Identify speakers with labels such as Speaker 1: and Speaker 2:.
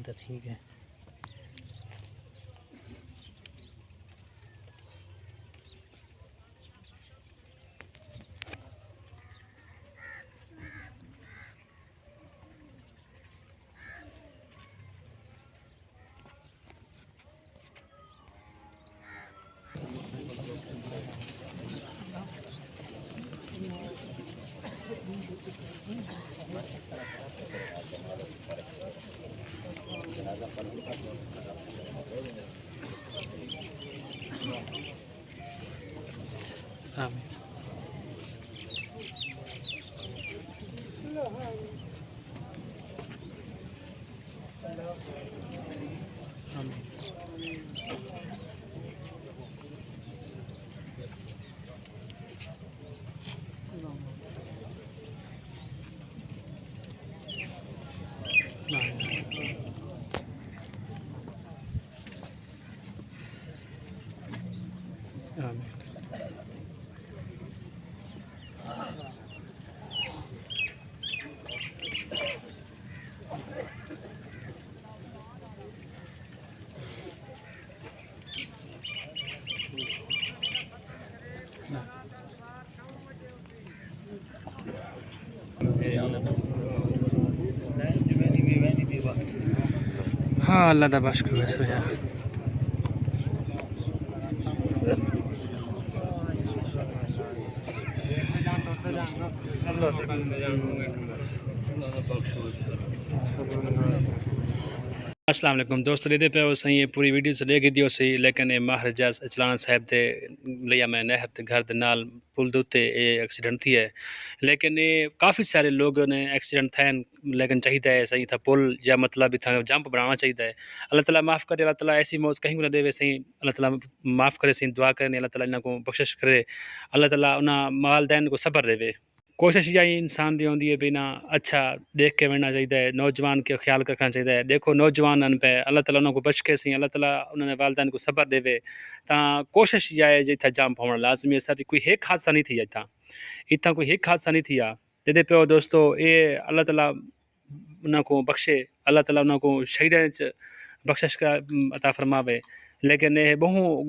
Speaker 1: तो ठीक है। आमीन। आमीन। हाँ अल्लाह दा बख्श करे सो यार। अस्सलाम वालेकुम दोस्तों, लेदे पे सही पूरी वीडियो से लेके दियो सही, लेकिन ये महाराजा चलाना साहब दे लिया मैं नहर ते घर दे नाल पुल दे उत्ते एक्सीडेंट थी है। लेकिन ये काफ़ी सारे लोगों ने एक्सीडेंट थे, लेकिन चाहिए सही था पुल या मतलब इतना जंप बनाना चाहिए। अल्लाह ताला माफ़ करे, अल्लाह ताला ऐसी मौत कहीं को ना देवे सही, अल्लाह ताला माफ़ करे सही, दुआ करें अल्लाह ताला इन्हों को बख्शिश करे, अल्लाह ताला उन्हें वालदैन को सब्र देवे। कोशिश यही इंसान दी होंदी है भी ना अच्छा देख के रहना चाहिए, नौजवान के ख्याल रखना चाहिए। देखो नौजवान पे अल्लाह ताला उन्होंने बच के सी, अल्लाह ताला उन्होंने वालदैन को सब्र देवे। तो कोशिश यह है जितना जंप होना लाजमी है सर, कोई एक हादसा नहीं थी इतना कोई एक हादसा नहीं थिया दे पे दोस्तों। ये अल्लाह ताला उनको बख्शे, अल्लाह ताला उनको शहीद बख्शिश का अता फरमावे। लेकिन ये बहु